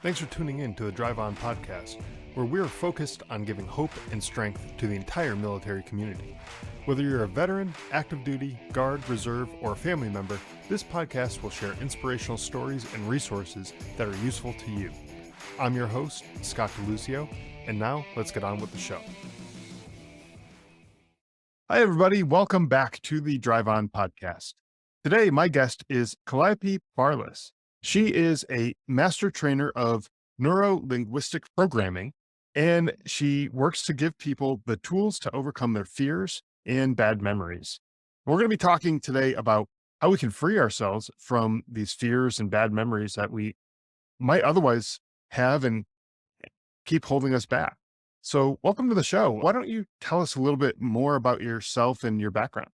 Thanks for tuning in to the Drive On podcast, where we're focused on giving hope and strength to the entire military community. Whether you're a veteran, active duty, guard, reserve, or a family member, this podcast will share inspirational stories and resources that are useful to you. I'm your host, Scott DeLucio, and now let's get on with the show. Hi, everybody. Welcome back to the Drive On podcast. Today, my guest is Kalliope. She is a master trainer of Neuro-Linguistic programming, and she works to give people the tools to overcome their fears and bad memories. We're going to be talking today about how we can free ourselves from these fears and bad memories that we might otherwise have and keep holding us back. So welcome to the show. Why don't you tell us a little bit more about yourself and your background?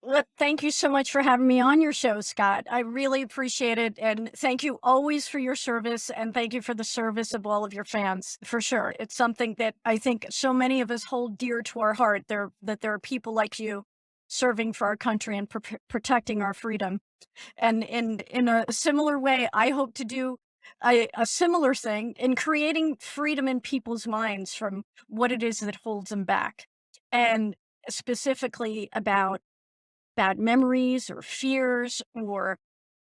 Well, thank you so much for having me on your show, Scott. I really appreciate it. And thank you always for your service. And thank you for the service of all of your fans, for sure. It's something that I think so many of us hold dear to our heart, that there are people like you serving for our country and protecting our freedom. And in a similar way, I hope to do a similar thing in creating freedom in people's minds from what it is that holds them back. And specifically about bad memories or fears or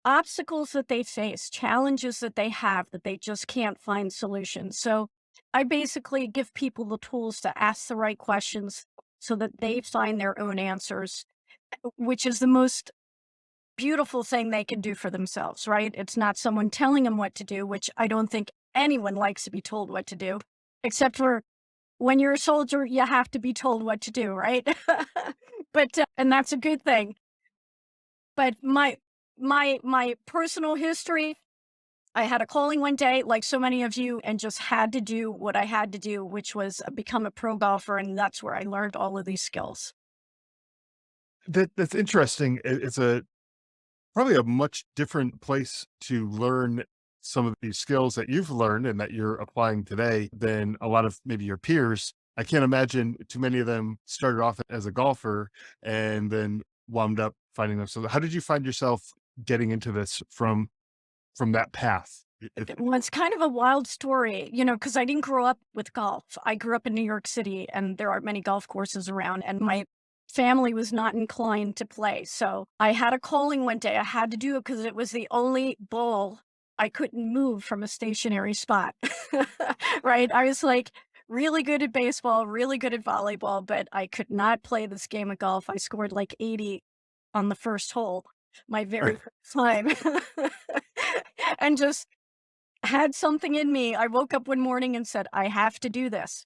obstacles that they face, challenges that they have that they just can't find solutions. So I basically give people the tools to ask the right questions so that they find their own answers, which is the most beautiful thing they can do for themselves, right? It's not someone telling them what to do, which I don't think anyone likes to be told what to do, except for when you're a soldier, you have to be told what to do, right? But and that's a good thing. But my personal history, I had a calling one day, like so many of you, and just had to do what I had to do, which was become a pro golfer, and that's where I learned all of these skills. That's interesting. It's probably a much different place to learn some of these skills that you've learned and that you're applying today than a lot of maybe your peers. I can't imagine too many of them started off as a golfer and then wound up finding them. So how did you find yourself getting into this from that path? Well, it's kind of a wild story, because I didn't grow up with golf. I grew up in New York City, and there aren't many golf courses around, and my family was not inclined to play. So I had a calling one day. I had to do it because it was the only ball I couldn't move from a stationary spot. Right? I was like really good at baseball, really good at volleyball, but I could not play this game of golf. I scored like 80 on the first hole, my very first time. And just had something in me. I woke up one morning and said, I have to do this.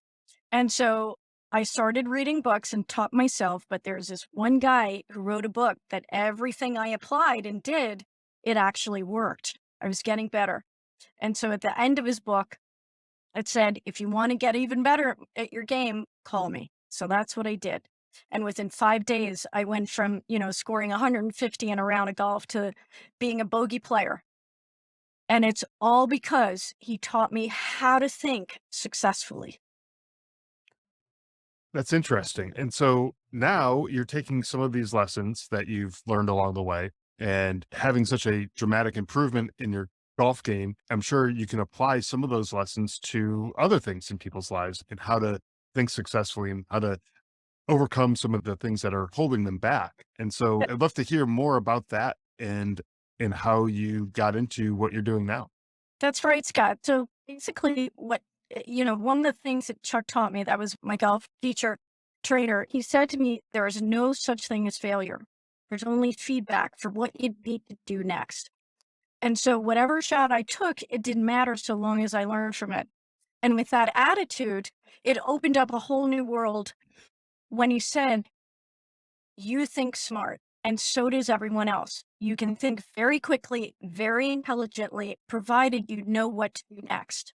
And so I started reading books and taught myself, but there's this one guy who wrote a book that everything I applied and did, it actually worked. I was getting better. And so at the end of his book, it said, if you want to get even better at your game, call me. So that's what I did. And within 5 days, I went from, scoring 150 in a round of golf to being a bogey player. And it's all because he taught me how to think successfully. That's interesting. And so now you're taking some of these lessons that you've learned along the way and having such a dramatic improvement in your golf game. I'm sure you can apply some of those lessons to other things in people's lives and how to think successfully and how to overcome some of the things that are holding them back. And so I'd love to hear more about that and how you got into what you're doing now. That's right, Scott. So basically, one of the things that Chuck taught me, that was my golf teacher, trainer, he said to me, there is no such thing as failure. There's only feedback for what you need to do next. And so whatever shot I took, it didn't matter so long as I learned from it. And with that attitude, it opened up a whole new world when he said, you think smart, and so does everyone else. You can think very quickly, very intelligently, provided you know what to do next.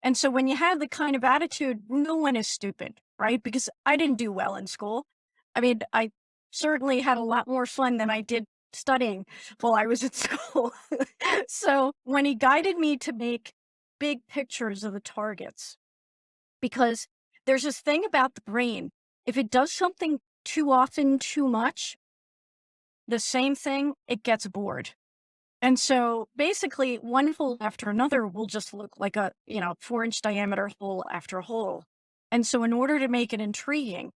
And so when you have the kind of attitude, no one is stupid, right? Because I didn't do well in school. I mean, I certainly had a lot more fun than I did studying while I was at school. So when he guided me to make big pictures of the targets, because there's this thing about the brain, if it does something too often, too much, the same thing, it gets bored. And so basically, one hole after another will just look like a, 4-inch diameter hole after hole. And so, in order to make it intriguing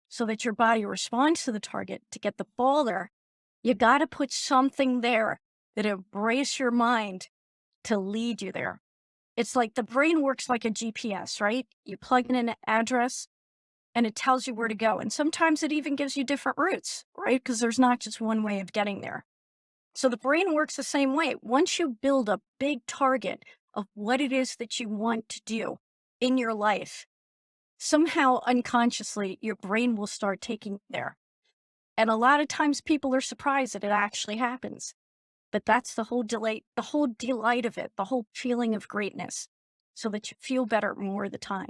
so that your body responds to the target to get the ball there, you got to put something there that embrace your mind to lead you there. It's like the brain works like a GPS, right? You plug in an address and it tells you where to go. And sometimes it even gives you different routes, right? Because there's not just one way of getting there. So the brain works the same way. Once you build a big target of what it is that you want to do in your life, somehow unconsciously, your brain will start taking you there. And a lot of times people are surprised that it actually happens. But that's the whole delight of it, the whole feeling of greatness, so that you feel better more of the time.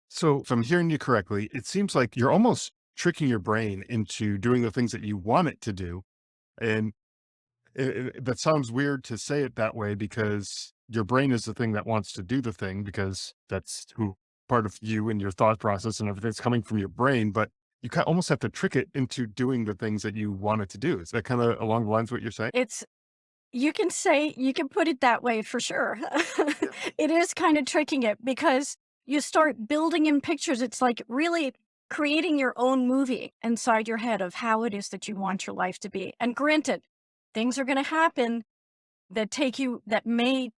So, if I'm hearing you correctly, it seems like you're almost tricking your brain into doing the things that you want it to do. And that sounds weird to say it that way because your brain is the thing that wants to do the thing because that's who part of you and your thought process and everything's coming from your brain. But you almost have to trick it into doing the things that you want it to do. Is that kind of along the lines of what you're saying? It's you can put it that way for sure. Yeah. It is kind of tricking it because you start building in pictures. It's like really creating your own movie inside your head of how it is that you want your life to be. And granted, things are going to happen that may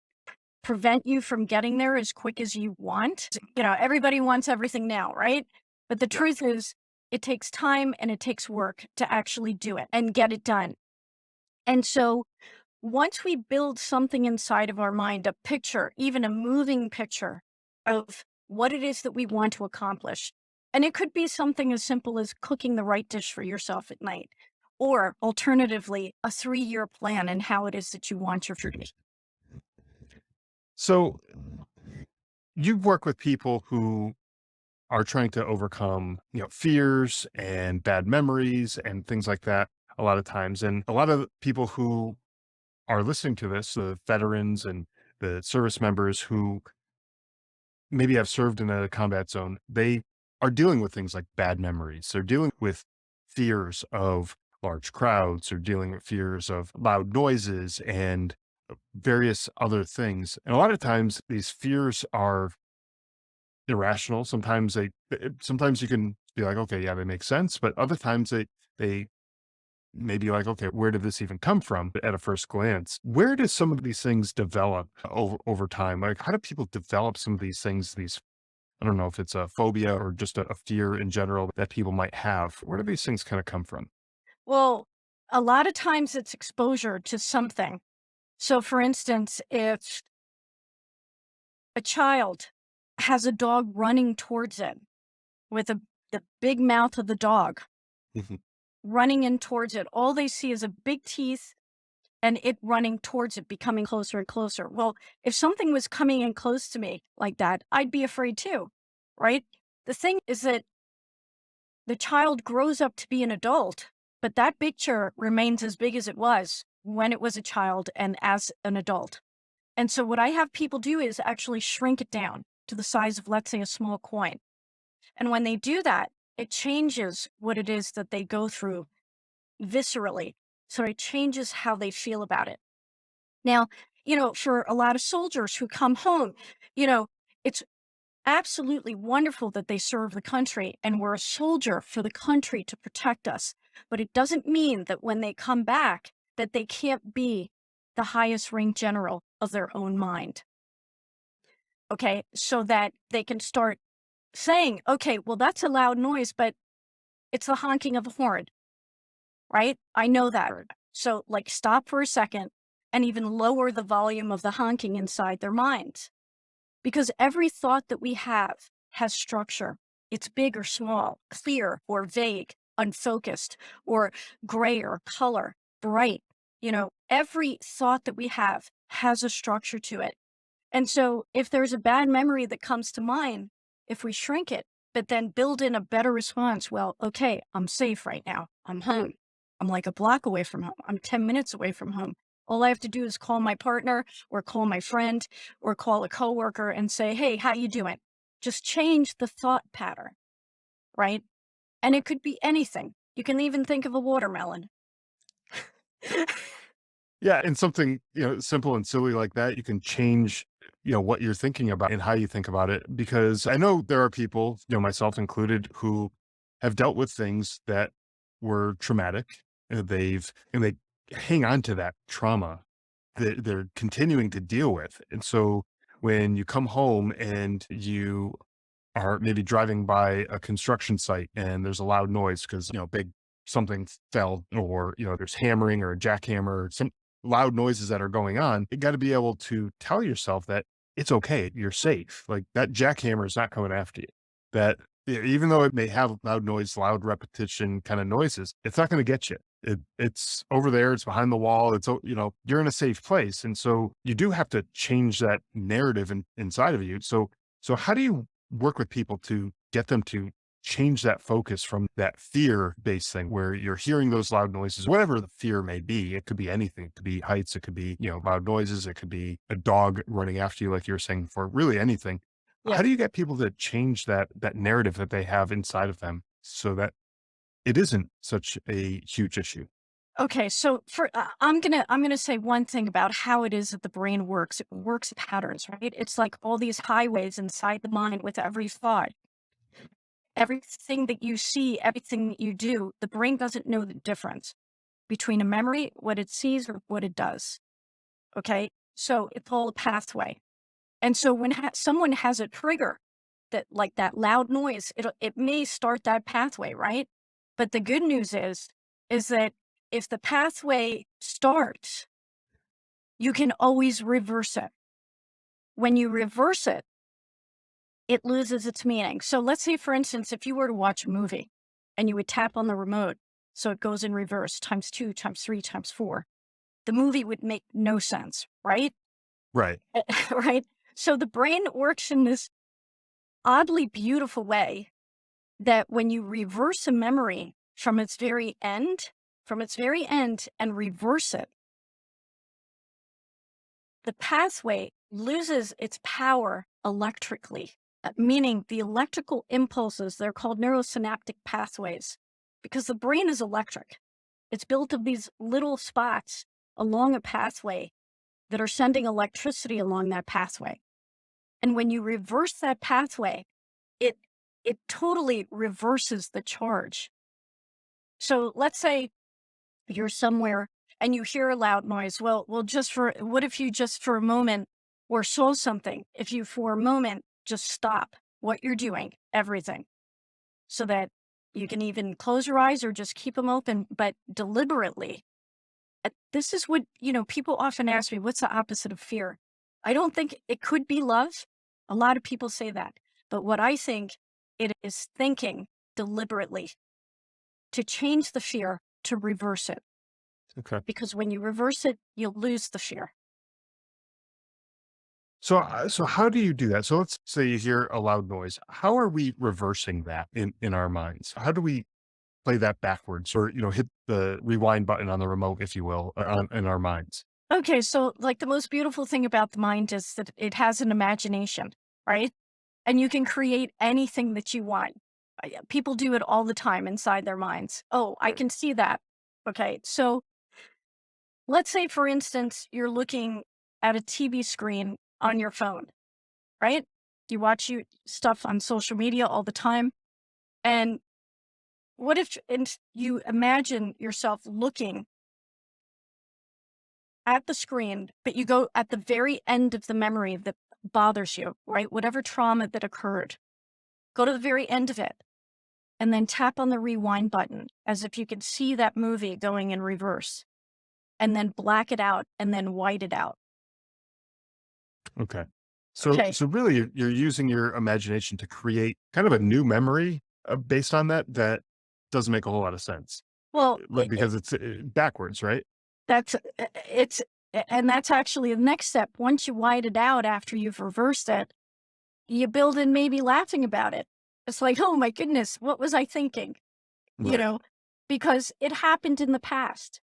prevent you from getting there as quick as you want. Everybody wants everything now, right? But the Yeah. truth is, it takes time and it takes work to actually do it and get it done. And so once we build something inside of our mind, a picture, even a moving picture of what it is that we want to accomplish, and it could be something as simple as cooking the right dish for yourself at night, or alternatively, a 3-year plan and how it is that you want your future. So you work with people who are trying to overcome, fears and bad memories and things like that a lot of times. And a lot of people who are listening to this, the veterans and the service members who maybe have served in a combat zone, they are dealing with things like bad memories. They're dealing with fears of large crowds, or dealing with fears of loud noises and various other things. And a lot of times these fears are irrational. Sometimes you can be like, okay, yeah, they make sense. But other times they may be like, okay, where did this even come from at a first glance? Where do some of these things develop over time? Like, how do people develop some of these things, I don't know if it's a phobia or just a fear in general that people might have. Where do these things kind of come from? Well, a lot of times it's exposure to something. So, for instance, if a child has a dog running towards it with the big mouth of the dog Mhm. running in towards it, all they see is a big teeth and it running towards it, becoming closer and closer. Well, if something was coming in close to me like that, I'd be afraid too, right? The thing is that the child grows up to be an adult, but that picture remains as big as it was when it was a child and as an adult. And so what I have people do is actually shrink it down to the size of, let's say, a small coin. And when they do that, it changes what it is that they go through viscerally. So it changes how they feel about it. Now, for a lot of soldiers who come home, you know, it's absolutely wonderful that they serve the country and we're a soldier for the country to protect us. But it doesn't mean that when they come back that they can't be the highest ranked general of their own mind. Okay. So that they can start saying, okay, well, that's a loud noise, but it's the honking of a horn, right? I know that. Right. So, like, stop for a second and even lower the volume of the honking inside their minds. Because every thought that we have has structure. It's big or small, clear or vague, unfocused, or gray or color, bright. Every thought that we have has a structure to it. And so if there's a bad memory that comes to mind, if we shrink it, but then build in a better response, well, okay, I'm safe right now. I'm home. I'm like a block away from home. I'm 10 minutes away from home. All I have to do is call my partner or call my friend or call a coworker and say, "Hey, how you doing?" Just change the thought pattern, right? And it could be anything. You can even think of a watermelon. Yeah, and something, simple and silly like that, you can change, what you're thinking about and how you think about it. Because I know there are people, myself included, who have dealt with things that were traumatic. And they hang on to that trauma that they're continuing to deal with. And so when you come home and you are maybe driving by a construction site and there's a loud noise because, big something fell, or, there's hammering or a jackhammer or some loud noises that are going on, you got to be able to tell yourself that it's okay. You're safe. Like that jackhammer is not coming after you. That even though it may have loud noise, loud repetition kind of noises, it's not going to get you. It's over there. It's behind the wall. You're in a safe place. And so you do have to change that narrative inside of you. So how do you work with people to get them to change that focus from that fear-based thing where you're hearing those loud noises, whatever the fear may be? It could be anything. It could be heights. It could be, loud noises. It could be a dog running after you, like you were saying before, really anything. Yeah. How do you get people to change that narrative that they have inside of them so that it isn't such a huge issue? Okay, so I'm gonna say one thing about how it is that the brain works. It works in patterns, right? It's like all these highways inside the mind with every thought. Everything that you see, everything that you do, the brain doesn't know the difference between a memory, what it sees, or what it does. Okay, so it's all a pathway. And so when someone has a trigger like that loud noise, it may start that pathway, right? But the good news is that if the pathway starts, you can always reverse it. When you reverse it, it loses its meaning. So let's say, for instance, if you were to watch a movie and you would tap on the remote, so it goes in reverse, times two, times three, times four, the movie would make no sense, right? Right. Right? So the brain works in this oddly beautiful way that when you reverse a memory from its very end and reverse it, the pathway loses its power electrically, meaning the electrical impulses, they're called neurosynaptic pathways, because the brain is electric. It's built of these little spots along a pathway that are sending electricity along that pathway. And when you reverse that pathway, it it totally reverses the charge. So let's say you're somewhere and you hear a loud noise. Well, what if you just for a moment or saw something? If you for a moment just stop what you're doing, everything, so that you can even close your eyes or just keep them open, but deliberately. This is what, people often ask me, what's the opposite of fear? I don't think it could be love. A lot of people say that. But what I think it is thinking deliberately to change the fear, to reverse it. Okay. Because when you reverse it, you'll lose the fear. So how do you do that? So let's say you hear a loud noise. How are we reversing that in our minds? How do we play that backwards, or hit the rewind button on the remote, if you will, in our minds? Okay, so like the most beautiful thing about the mind is that it has an imagination, right? And you can create anything that you want. People do it all the time inside their minds. Oh, I can see that. Okay, so let's say, for instance, you're looking at a TV screen on your phone, right? You watch stuff on social media all the time. And what if you imagine yourself looking at the screen, but you go at the very end of the memory that bothers you, right? Whatever trauma that occurred, go to the very end of it and then tap on the rewind button as if you could see that movie going in reverse, and then black it out and then white it out. Okay. So Okay. so really you're using your imagination to create kind of a new memory based on that doesn't make a whole lot of sense. Well, Because it's backwards, right? that's it's and that's actually the next step. Once you white it out after you've reversed it, you build in maybe laughing about it. It's like, oh my goodness, what was I thinking? You Right. know, because it happened in the past.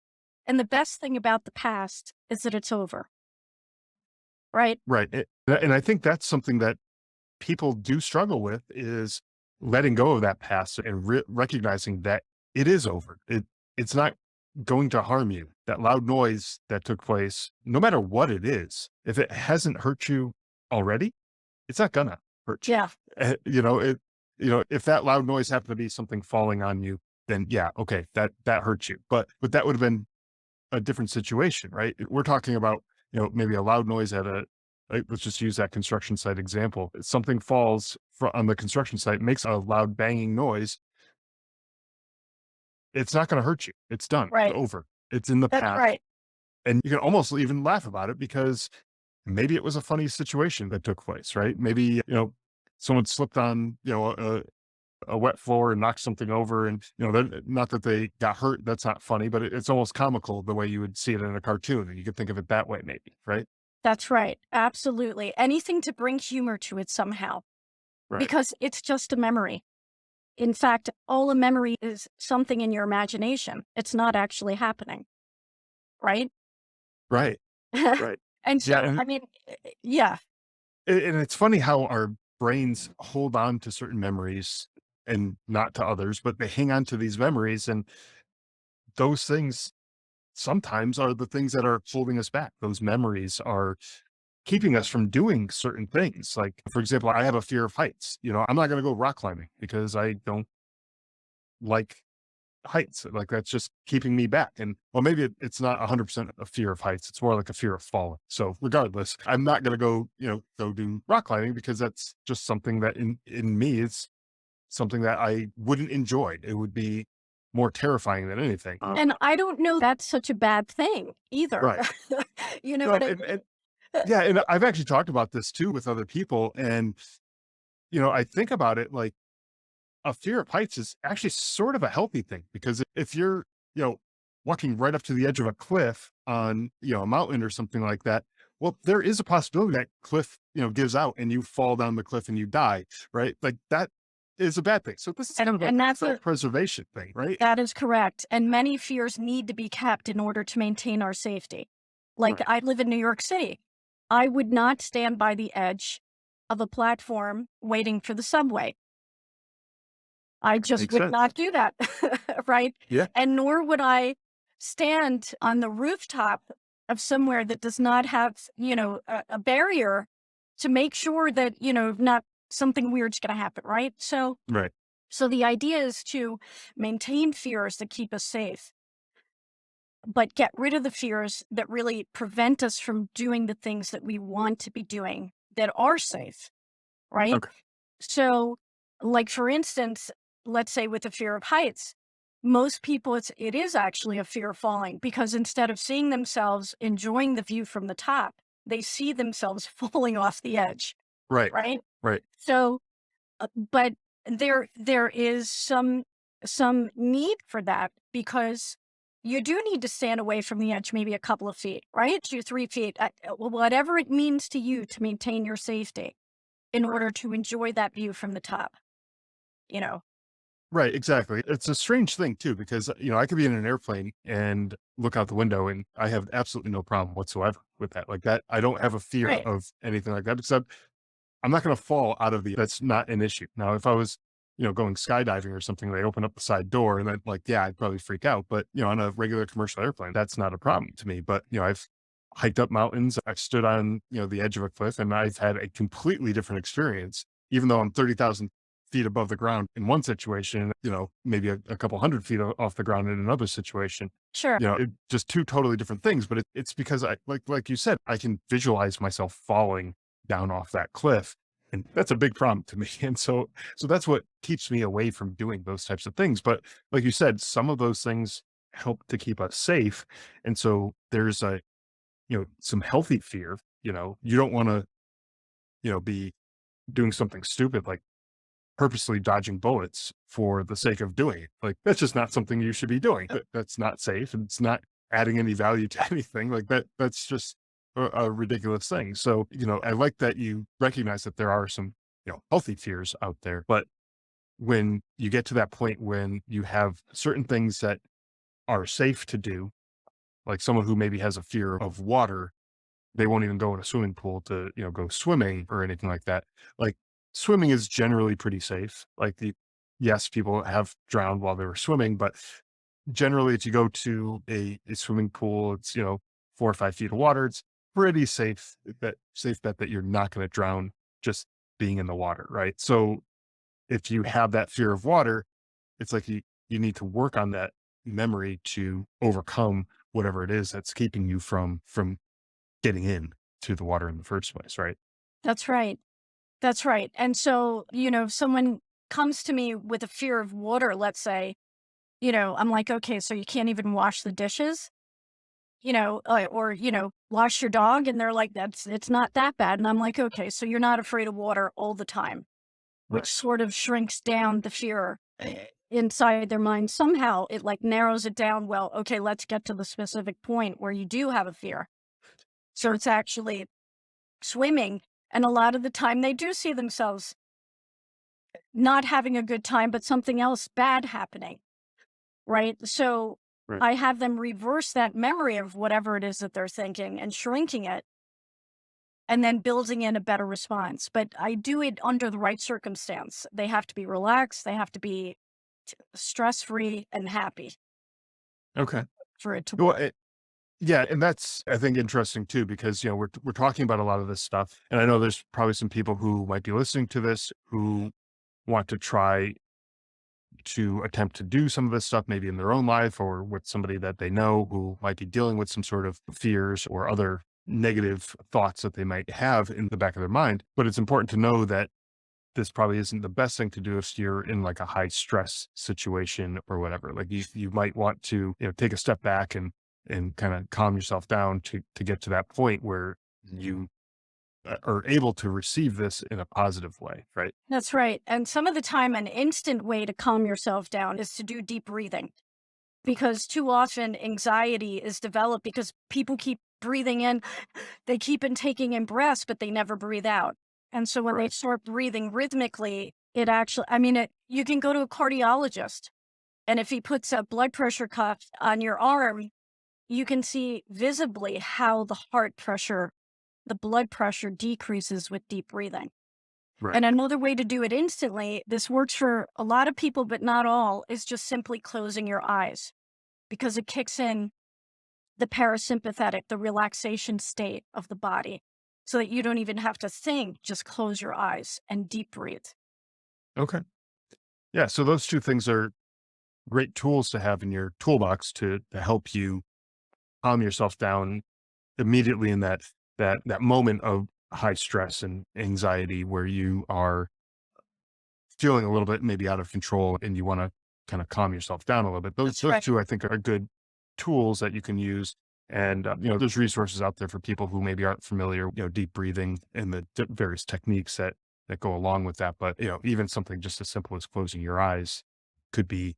And the best thing about the past is that it's over, right? Right. And I think that's something that people do struggle with, is letting go of that past and recognizing that it is over. It's not going to harm you, that loud noise that took place, no matter what it is, if it hasn't hurt you already, it's not gonna hurt you. Yeah, If that loud noise happened to be something falling on you, then yeah, okay, that hurts you. But that would have been a different situation, right? We're talking about, maybe a loud noise at let's just use that construction site example. Something falls on the construction site, makes a loud banging noise. It's not going to hurt you. It's done. It's right. over. It's in the That's past. right. And you can almost even laugh about it because maybe it was a funny situation that took place, right? Maybe, someone slipped on, a wet floor and knocked something over. And, not that they got hurt. That's not funny, but it's almost comical the way you would see it in a cartoon. And you could think of it that way, maybe, right? That's right. Absolutely. Anything to bring humor to it somehow, Right. because it's just a memory. In fact, all a memory is something in your imagination. It's not actually happening, right? Right. Right. And Yeah. so, I mean, yeah, And it's funny how our brains hold on to certain memories and not to others, but they hang on to these memories. And those things sometimes are the things that are holding us back. Those memories are keeping us from doing certain things. Like, for example, I have a fear of heights. I'm not going to go rock climbing because I don't like heights. Like, that's just keeping me back. And well, maybe it's not 100% a fear of heights. It's more like a fear of falling. So regardless, I'm not going to go, go do rock climbing because that's just something that in me is something that I wouldn't enjoy. It would be more terrifying than anything. and I don't know that's such a bad thing either. Right. You know No, what I and mean? yeah, and I've actually talked about this too with other people. And, I think about it like a fear of heights is actually sort of a healthy thing because if you're, you know, walking right up to the edge of a cliff on, a mountain or something like that, well, there is a possibility that cliff, gives out and you fall down the cliff and you die, right? Like that is a bad thing. So this is kind of a And that's a self-preservation thing, right? that is correct, and many fears need to be kept in order to maintain our safety. Like, Right. I live in New York City. I would not stand by the edge of a platform waiting for the subway. I just Makes would sense. not do that, right? Yeah. And nor would I stand on the rooftop of somewhere that does not have, a barrier to make sure that, not something weird's gonna happen, right? Right. So the idea is to maintain fears that keep us safe, but get rid of the fears that really prevent us from doing the things that we want to be doing that are safe, right? Okay. So, like for instance, let's say with the fear of heights, most people it is actually a fear of falling because instead of seeing themselves enjoying the view from the top, they see themselves falling off the edge, Right. right? Right. So, but there is some need for that because you do need to stand away from the edge maybe a couple of feet, right? 2, 3 feet, whatever it means to you to maintain your safety in order to enjoy that view from the top, you know? Right, exactly. It's a strange thing too, because I could be in an airplane and look out the window and I have absolutely no problem whatsoever with that. Like that, I don't have a fear Right. of anything like that because I'm not going to fall out of that's not an issue. Now, if I was, going skydiving or something, they open up the side door and then like, yeah, I'd probably freak out. But, on a regular commercial airplane, that's not a problem to me. But, I've hiked up mountains. I've stood on, the edge of a cliff and I've had a completely different experience, even though I'm 30,000 feet above the ground in one situation, maybe a couple hundred feet off the ground in another situation. Sure. Just two totally different things. But it's because I, like you said, I can visualize myself falling down off that cliff. And that's a big problem to me. And so that's what keeps me away from doing those types of things. But like you said, some of those things help to keep us safe. And so there's some healthy fear. You don't want to, be doing something stupid like purposely dodging bullets for the sake of doing it. Like that's just not something you should be doing. That's not safe and it's not adding any value to anything. Like that's just a ridiculous thing. So, I like that you recognize that there are some, healthy fears out there, but when you get to that point when you have certain things that are safe to do, like someone who maybe has a fear of water, they won't even go in a swimming pool to, go swimming or anything like that. Like swimming is generally pretty safe. Like yes, people have drowned while they were swimming, but generally, if you go to a swimming pool, it's, 4 or 5 feet of water. It's pretty safe bet that you're not going to drown just being in the water, right? So if you have that fear of water, it's like you need to work on that memory to overcome whatever it is that's keeping you from getting in to the water in the first place, right? That's right. That's right. And so, if someone comes to me with a fear of water, let's say, I'm like, okay, so you can't even wash the dishes, or, wash your dog. And they're like, it's not that bad. And I'm like, okay, so you're not afraid of water all the time, which Right. sort of shrinks down the fear inside their mind. Somehow it like narrows it down. Well, okay, let's get to the specific point where you do have a fear. So Sure. it's actually swimming. And a lot of the time they do see themselves not having a good time, but something else bad happening, right? So Right. I have them reverse that memory of whatever it is that they're thinking and shrinking it and then building in a better response. But I do it under the right circumstance. They have to be relaxed, they have to be stress free and happy Okay. for it to Well, work. yeah, and that's, I think, interesting too, because we're talking about a lot of this stuff, and I know there's probably some people who might be listening to this who want to try to attempt to do some of this stuff, maybe in their own life or with somebody that they know who might be dealing with some sort of fears or other negative thoughts that they might have in the back of their mind. But it's important to know that this probably isn't the best thing to do if you're in like a high stress situation or whatever. Like you might want to, take a step back and kind of calm yourself down to get to that point where you are able to receive this in a positive way, right? That's right. And some of the time, an instant way to calm yourself down is to do deep breathing because too often anxiety is developed because people keep breathing in, they keep in taking in breaths, but they never breathe out. And so when they Right. start breathing rhythmically, it actually, you can go to a cardiologist and if he puts a blood pressure cuff on your arm, you can see visibly how the blood pressure decreases with deep breathing. Right. And another way to do it instantly, this works for a lot of people, but not all, is just simply closing your eyes because it kicks in the parasympathetic, the relaxation state of the body so that you don't even have to think, just close your eyes and deep breathe. Okay. Yeah. So those two things are great tools to have in your toolbox to help you calm yourself down immediately in that moment of high stress and anxiety where you are feeling a little bit maybe out of control and you want to kind of calm yourself down a little bit. Those That's those right. two I think are good tools that you can use. And there's resources out there for people who maybe aren't familiar, deep breathing and the various techniques that go along with that. But even something just as simple as closing your eyes could be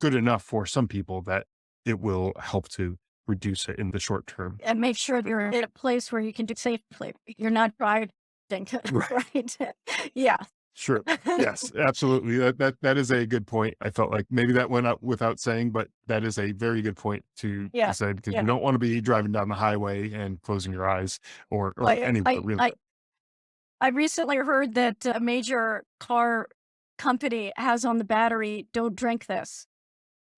good enough for some people that it will help to reduce it in the short term. And make sure you're in a place where you can do safely. You're not driving, Right. right? Yeah. Sure. Yes, absolutely. That is a good point. I felt like maybe that went up without saying, but that is a very good point to Yeah. say because you Yeah. don't want to be driving down the highway and closing your eyes or I, anywhere I, really. I, I recently heard that a major car company has on the battery, "Don't drink this."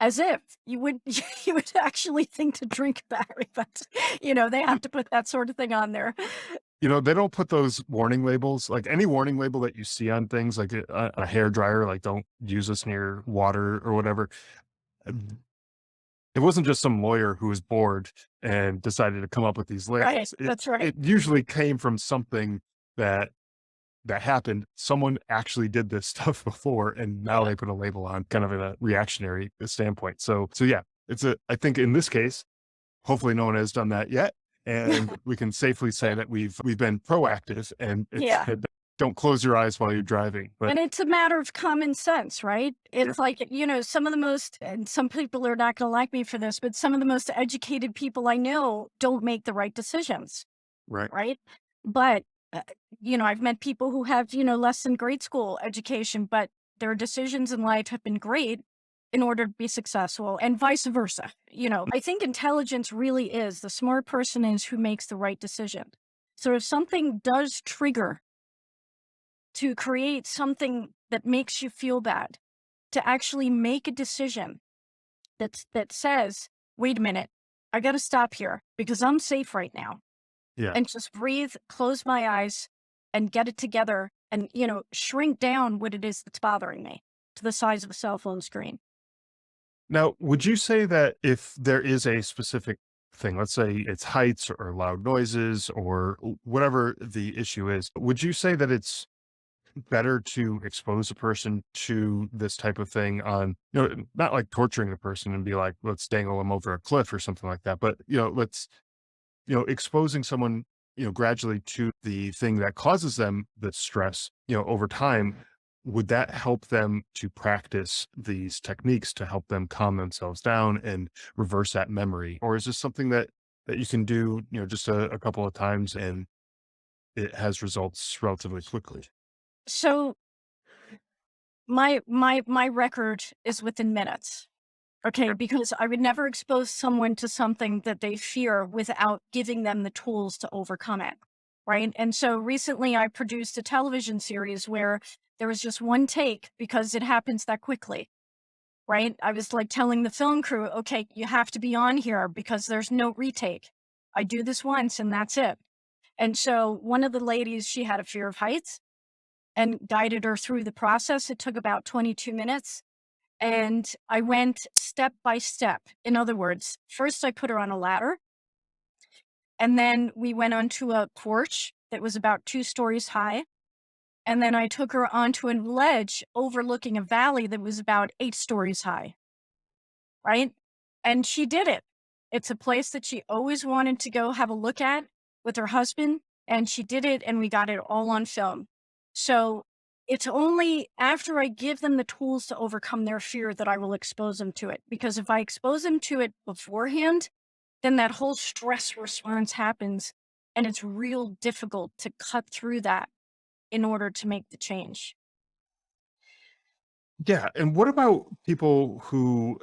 As if you would you would actually think to drink a battery, but, they have to put that sort of thing on there. They don't put those warning labels, like any warning label that you see on things like a hair dryer, like don't use this near water or whatever. uh, It wasn't just some lawyer who was bored and decided to come up with these Right, labels. It that's right. it usually came from something that that happened. Someone actually did this stuff before, and now Yeah. they put a label on kind of in a reactionary standpoint. So yeah, I think in this case, hopefully no one has done that yet. And we can safely say that we've been proactive and it's Yeah, don't close your eyes while you're driving. But and it's a matter of common sense, right? yeah, It's like, some of the most and some people are not gonna like me for this, but some of the most educated people I know don't make the right decisions. right. Right? But, I've met people who have, less than grade school education, but their decisions in life have been great in order to be successful and vice versa. I think intelligence really is the smart person is who makes the right decision. So if something does trigger to create something that makes you feel bad, to actually make a decision that says, wait a minute, I got to stop here because I'm safe right now, Yeah. and just breathe, close my eyes, and get it together, and, shrink down what it is that's bothering me to the size of a cell phone screen. Now, would you say that if there is a specific thing, let's say it's heights or loud noises or whatever the issue is, would you say that it's better to expose a person to this type of thing on, not like torturing the person and be like, let's dangle them over a cliff or something like that, but, let's, exposing someone, gradually to the thing that causes them the stress, over time, would that help them to practice these techniques to help them calm themselves down and reverse that memory? Or is this something that you can do, just a couple of times and it has results relatively quickly? So my record is within minutes. Okay, because I would never expose someone to something that they fear without giving them the tools to overcome it. Right. And so recently I produced a television series where there was just one take because it happens that quickly. Right. I was like telling the film crew, okay, you have to be on here because there's no retake. I do this once and that's it. And so one of the ladies, she had a fear of heights, and guided her through the process. It took about 22 minutes. And I went step by step. In other words, first I put her on a ladder, and then we went onto a porch that was about 2 stories high. And then I took her onto a ledge overlooking a valley that was about 8 stories high. Right. And she did it. It's a place that she always wanted to go have a look at with her husband. And she did it, and we got it all on film. So it's only after I give them the tools to overcome their fear that I will expose them to it. Because if I expose them to it beforehand, then that whole stress response happens. And it's real difficult to cut through that in order to make the change. Yeah. And what about people who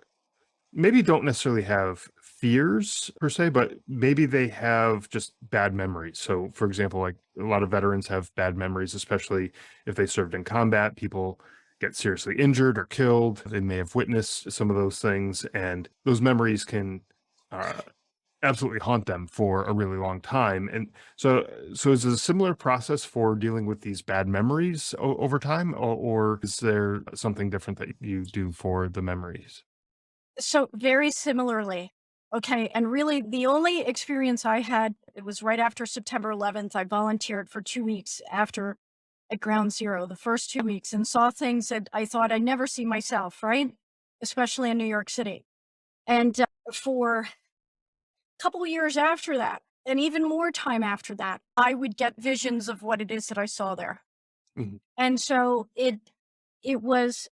maybe don't necessarily have fears per se, but maybe they have just bad memories? So, for example, like a lot of veterans have bad memories, especially if they served in combat. People get seriously injured or killed. They may have witnessed some of those things, and those memories can uh, absolutely haunt them for a really long time. And so is it a similar process for dealing with these bad memories over time, or is there something different that you do for the memories? So very similarly. Okay. And really the only experience I had, it was right after September 11th. I volunteered for 2 weeks after at Ground Zero, the first 2 weeks, and saw things that I thought I'd never see myself, right? Especially in New York City. And for a couple of years after that, and even more time after that, I would get visions of what it is that I saw there. Mhm. And so it was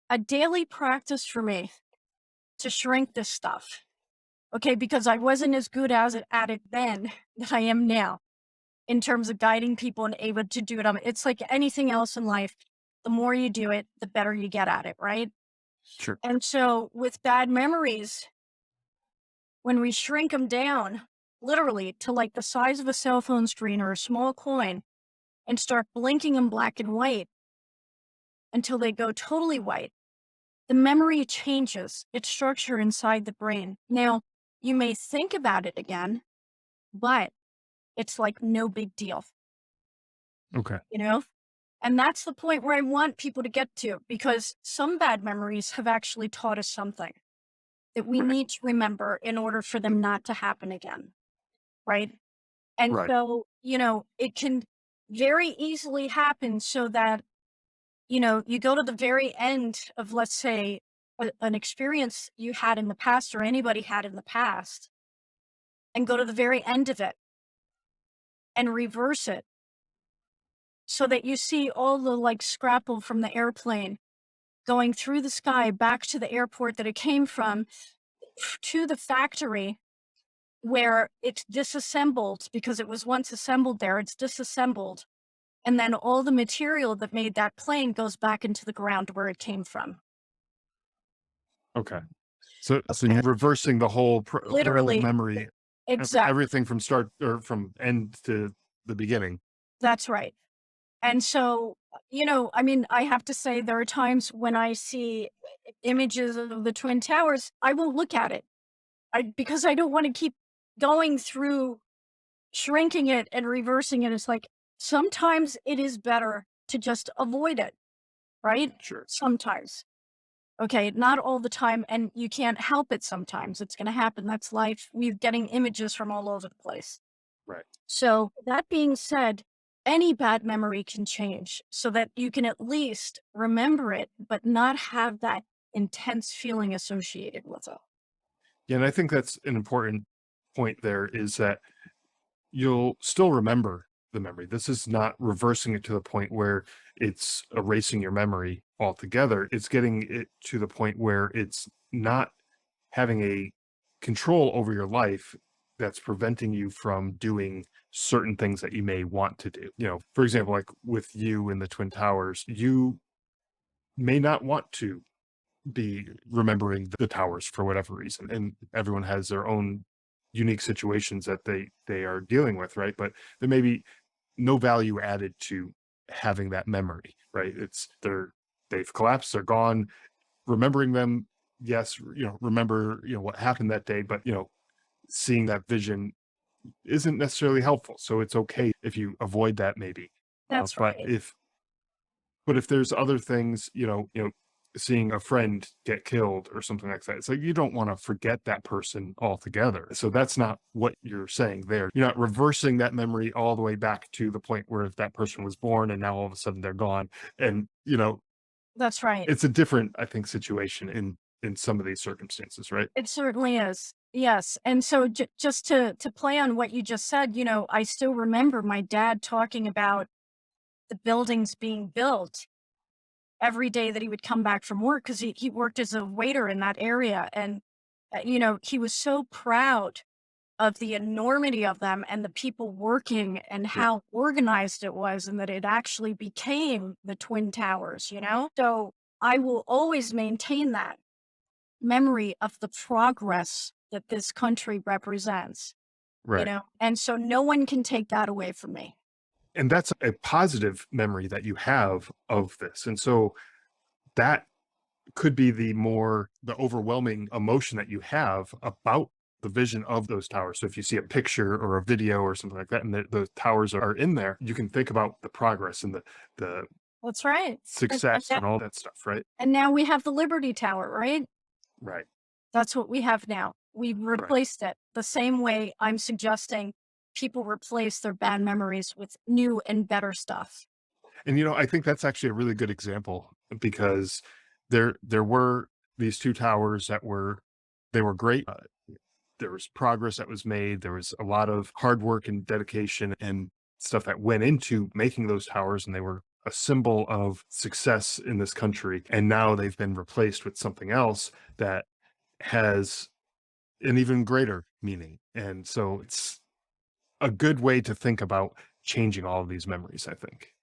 a daily practice for me to shrink this stuff. Okay, because I wasn't as good as it at it then that I am now in terms of guiding people and able to do it. It's like anything else in life. The more you do it, the better you get at it, right? Sure. And so with bad memories, when we shrink them down, literally to like the size of a cell phone screen or a small coin, and start blinking them black and white until they go totally white, the memory changes its structure inside the brain. Now, you may think about it again, but it's like no big deal, Okay. you know? And that's the point where I want people to get to, because some bad memories have actually taught us something that we need to remember in order for them not to happen again. Right. And Right. so, it can very easily happen so that, you go to the very end of, let's say, an experience you had in the past or anybody had in the past, and go to the very end of it and reverse it so that you see all the like scrapple from the airplane going through the sky back to the airport that it came from, to the factory where it's disassembled because it was once assembled there. It's disassembled. And then all the material that made that plane goes back into the ground where it came from. Okay. So you're reversing the whole Literally, memory, exactly. everything from start or from end to the beginning. That's right. And so, I mean, I have to say there are times when I see images of the Twin Towers, I won't look at it. Because I don't want to keep going through shrinking it and reversing it. It's like sometimes it is better to just avoid it, right? Sure. Sometimes. Okay, not all the time, and you can't help it sometimes. It's going to happen. That's life. We're getting images from all over the place. Right. So, that being said, any bad memory can change so that you can at least remember it, but not have that intense feeling associated with it. Yeah, and I think that's an important point there is that you'll still remember the memory. This is not reversing it to the point where it's erasing your memory altogether. It's getting it to the point where it's not having a control over your life that's preventing you from doing certain things that you may want to do. For example, like with you in the Twin Towers, you may not want to be remembering the towers for whatever reason, and everyone has their own unique situations that they are dealing with, right? But there may be no value added to having that memory, right? They've collapsed, they're gone. Remembering them, yes, remember what happened that day, but seeing that vision isn't necessarily helpful, so it's okay if you avoid that maybe. That's But right. if there's other things, seeing a friend get killed or something like that, it's like you don't want to forget that person altogether. So that's not what you're saying there. You're not reversing that memory all the way back to the point where if that person was born and now all of a sudden they're gone. And That's right. it's a different, I think, situation in some of these circumstances, right? It certainly is. Yes. And so just to play on what you just said, I still remember my dad talking about the buildings being built every day that he would come back from work because he worked as a waiter in that area. And, he was so proud of the enormity of them and the people working and Yeah. how organized it was and that it actually became the Twin Towers. So I will always maintain that memory of the progress that this country represents, Right. and so no one can take that away from me. And that's a positive memory that you have of this. And so that could be the overwhelming emotion that you have about the vision of those towers. So if you see a picture or a video or something like that, and the towers are in there, you can think about the progress and the That's right. And success now and all that stuff, right? and now we have the Liberty Tower, right? Right, That's what we have now. We've right. replaced it the same way I'm suggesting people replace their bad memories with new and better stuff. And I think that's actually a really good example because there were these two towers that were great. There was progress that was made. There was a lot of hard work and dedication and stuff that went into making those towers, and they were a symbol of success in this country. And now they've been replaced with something else that has an even greater meaning. And so it's a good way to think about changing all of these memories, I think.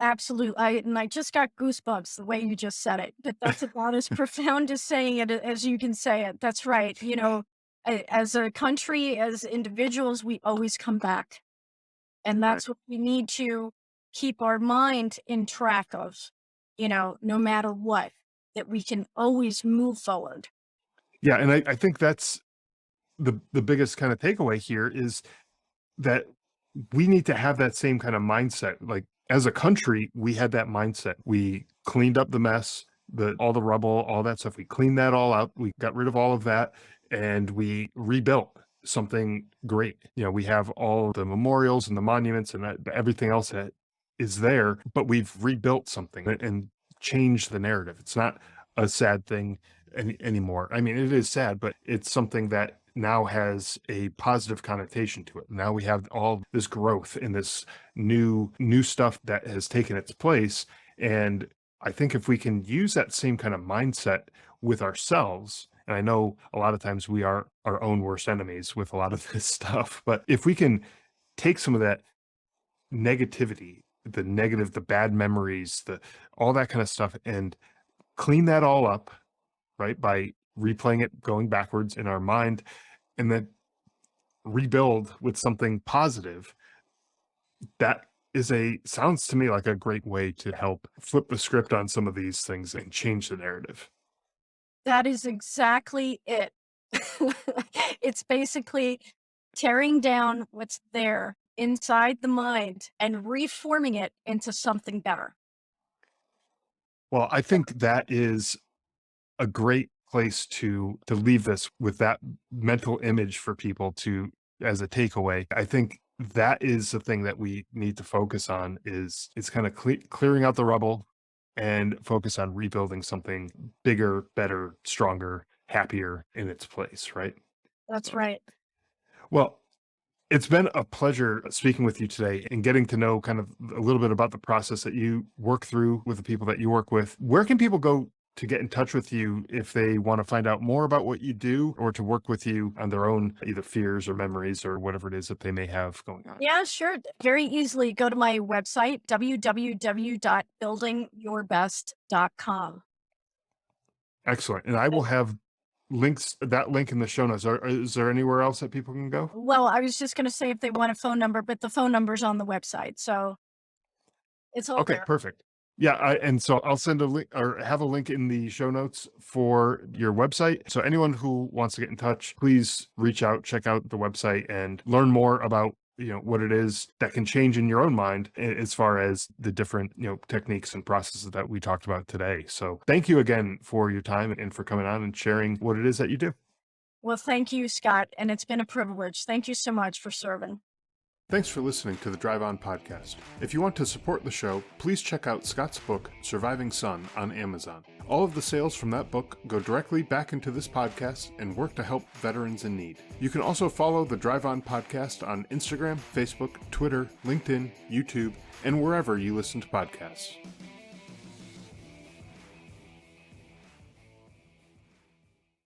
Absolutely. I just got goosebumps the way you just said it. But that's about as profound as saying it as you can say it. That's right. As a country, as individuals, we always come back. And Right. that's what we need to keep our mind in track of, no matter what, that we can always move forward. Yeah. And I think that's the biggest kind of takeaway here is that we need to have that same kind of mindset. Like as a country, we had that mindset. We cleaned up the mess, all the rubble, all that stuff. We cleaned that all out. We got rid of all of that and we rebuilt something great. We have all the memorials and the monuments and everything else that is there, but we've rebuilt something and changed the narrative. It's not a sad thing anymore. I mean, it is sad, but it's something that now has a positive connotation to it. Now we have all this growth and this new stuff that has taken its place. And I think if we can use that same kind of mindset with ourselves, and I know a lot of times we are our own worst enemies with a lot of this stuff, but if we can take some of that negativity, the negative, the bad memories, the all that kind of stuff, and clean that all up, right? By replaying it, going backwards in our mind, and then rebuild with something positive, that sounds to me like a great way to help flip the script on some of these things and change the narrative. That is exactly it. It's basically tearing down what's there inside the mind and reforming it into something better. Well, I think that is a great place to leave this with that mental image for people to as a takeaway. I think that is the thing that we need to focus on is it's kind of clearing out the rubble and focus on rebuilding something bigger, better, stronger, happier in its place, right? That's So, right. well, it's been a pleasure speaking with you today and getting to know kind of a little bit about the process that you work through with the people that you work with. Where can people go to get in touch with you if they want to find out more about what you do or to work with you on their own either fears or memories or whatever it is that they may have going on? Yeah, sure. Very easily go to my website, www.buildingyourbest.com. Excellent. And I will have that link in the show notes. Is there anywhere else that people can go? Well, I was just going to say if they want a phone number, but the phone number's on the website. So it's all Okay, there. perfect. Yeah, and so I'll send a link or have a link in the show notes for your website. So anyone who wants to get in touch, please reach out, check out the website and learn more about, what it is that can change in your own mind as far as the different, techniques and processes that we talked about today. So thank you again for your time and for coming on and sharing what it is that you do. Well, thank you, Scott. And it's been a privilege. Thank you so much for serving. Thanks for listening to the Drive On podcast. If you want to support the show, please check out Scott's book, Surviving Son, on Amazon. All of the sales from that book go directly back into this podcast and work to help veterans in need. You can also follow the Drive On podcast on Instagram, Facebook, Twitter, LinkedIn, YouTube, and wherever you listen to podcasts.